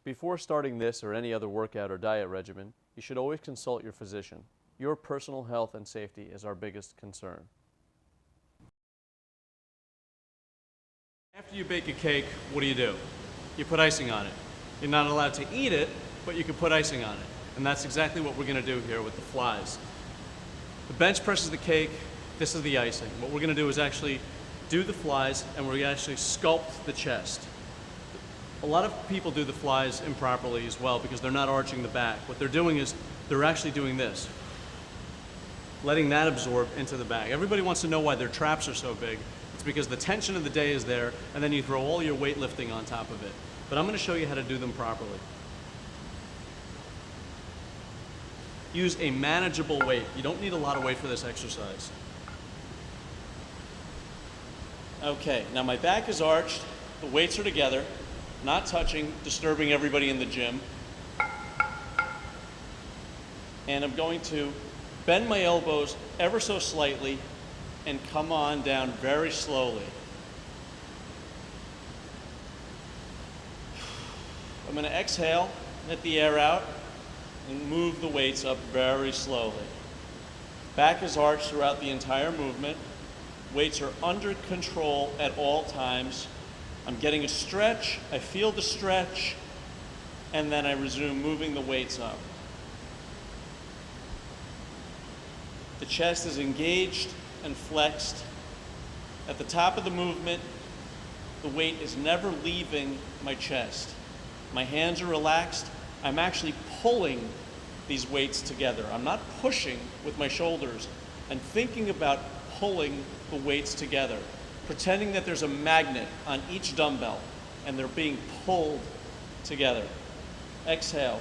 Before starting this or any other workout or diet regimen, you should always consult your physician. Your personal health and safety is our biggest concern. After you bake a cake, what do? You put icing on it. You're not allowed to eat it, but you can put icing on it. And that's exactly what we're going to do here with the flies. The bench press is the cake, this is the icing. What we're going to do is actually do the flies, and we're going to actually sculpt the chest. A lot of people do the flies improperly as well because they're not arching the back. What they're doing is they're actually doing this, letting that absorb into the back. Everybody wants to know why their traps are so big. It's because the tension of the day is there, and then you throw all your weightlifting on top of it. But I'm going to show you how to do them properly. Use a manageable weight. You don't need a lot of weight for this exercise. Okay, now my back is arched, the weights are together, not touching, disturbing everybody in the gym. And I'm going to bend my elbows ever so slightly and come on down very slowly. I'm going to exhale, let the air out, and move the weights up very slowly. Back is arched throughout the entire movement. Weights are under control at all times. I'm getting a stretch, I feel the stretch, and then I resume moving the weights up. The chest is engaged and flexed. At the top of the movement, the weight is never leaving my chest. My hands are relaxed. I'm actually pulling these weights together. I'm not pushing with my shoulders. I'm thinking about pulling the weights together, pretending that there's a magnet on each dumbbell and they're being pulled together. Exhale.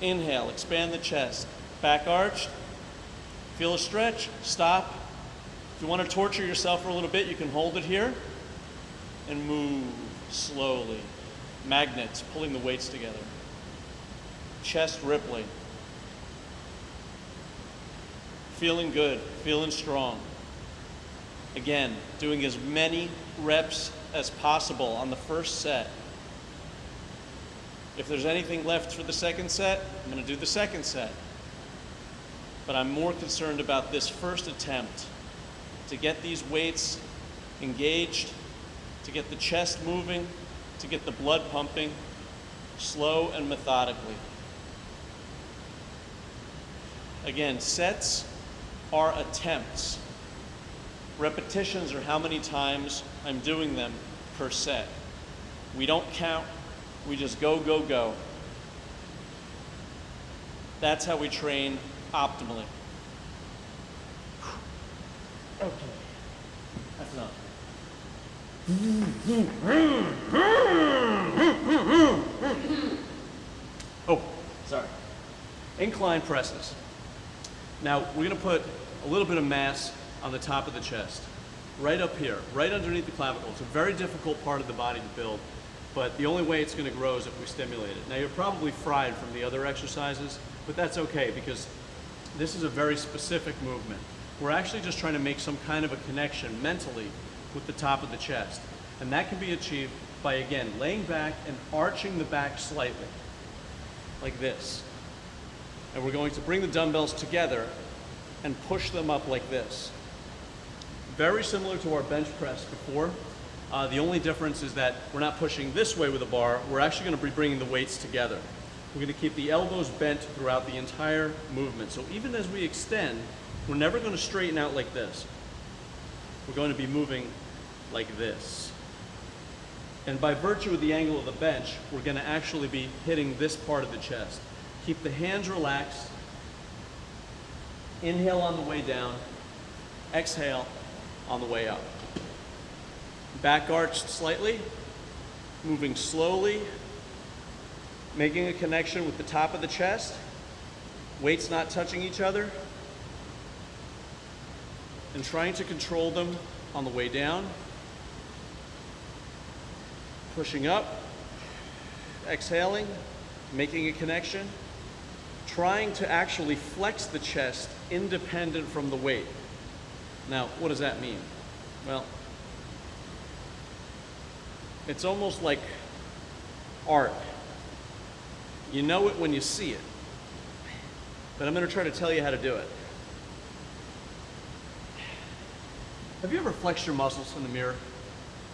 Inhale, expand the chest. Back arched. Feel a stretch, stop. If you want to torture yourself for a little bit, you can hold it here and move slowly. Magnets, pulling the weights together. Chest rippling. Feeling good, feeling strong. Again, doing as many reps as possible on the first set. If there's anything left for the second set, I'm going to do the second set. But I'm more concerned about this first attempt to get these weights engaged, to get the chest moving, to get the blood pumping, slow and methodically. Again, sets are attempts. Repetitions are how many times I'm doing them per set. We don't count, we just go, go, go. That's how we train optimally. Okay, that's enough. Oh, sorry. Incline presses. Now, we're going to put a little bit of mass on the top of the chest, right up here, right underneath the clavicle. It's a very difficult part of the body to build, but the only way it's going to grow is if we stimulate it. Now, you're probably fried from the other exercises, but that's okay because this is a very specific movement. We're actually just trying to make some kind of a connection mentally with the top of the chest. And that can be achieved by, again, laying back and arching the back slightly, like this. And we're going to bring the dumbbells together and push them up like this. Very similar to our bench press before. The only difference is that we're not pushing this way with a bar. We're actually going to be bringing the weights together. We're going to keep the elbows bent throughout the entire movement. So even as we extend, we're never going to straighten out like this. We're going to be moving like this. And by virtue of the angle of the bench, we're going to actually be hitting this part of the chest. Keep the hands relaxed. Inhale on the way down. Exhale on the way up. Back arched slightly. Moving slowly. Making a connection with the top of the chest. Weights not touching each other. And trying to control them on the way down. Pushing up. Exhaling. Making a connection. Trying to actually flex the chest independent from the weight. Now, what does that mean? Well, it's almost like art. You know it when you see it, but I'm going to try to tell you how to do it. Have you ever flexed your muscles in the mirror?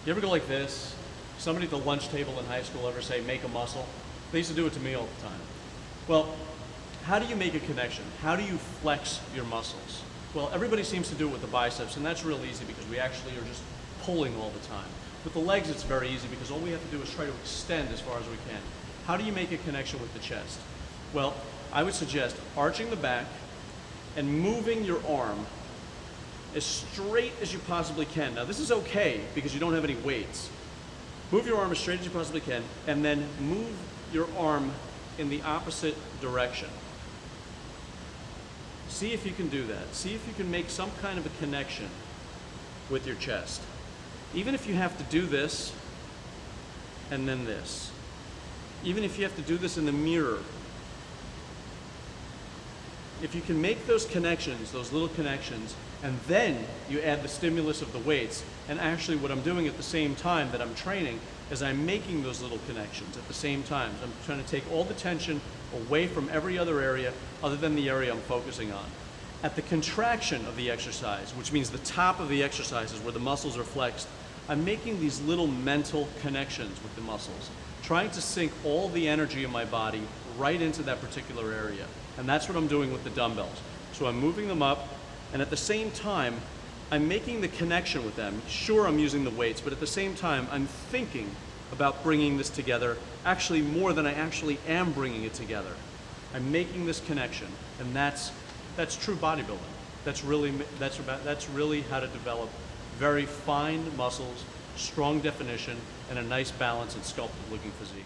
You ever go like this? Somebody at the lunch table in high school ever say, make a muscle? They used to do it to me all the time. Well, how do you make a connection? How do you flex your muscles? Well, everybody seems to do it with the biceps, and that's real easy because we actually are just pulling all the time. With the legs, it's very easy because all we have to do is try to extend as far as we can. How do you make a connection with the chest? Well, I would suggest arching the back and moving your arm as straight as you possibly can. Now, this is okay because you don't have any weights. Move your arm as straight as you possibly can, and then move your arm in the opposite direction. See if you can do that. See if you can make some kind of a connection with your chest. Even if you have to do this and then this. Even if you have to do this in the mirror. If you can make those connections, those little connections, and then you add the stimulus of the weights, and actually what I'm doing at the same time that I'm training is I'm making those little connections at the same time. So I'm trying to take all the tension away from every other area other than the area I'm focusing on. At the contraction of the exercise, which means the top of the exercise is where the muscles are flexed, I'm making these little mental connections with the muscles, trying to sink all the energy in my body right into that particular area. And that's what I'm doing with the dumbbells. So I'm moving them up, and at the same time, I'm making the connection with them. Sure, I'm using the weights, but at the same time, I'm thinking about bringing this together, actually more than I actually am bringing it together. I'm making this connection, and that's true bodybuilding. That's really how to develop very fine muscles, strong definition, and a nice balance and sculpted looking physique.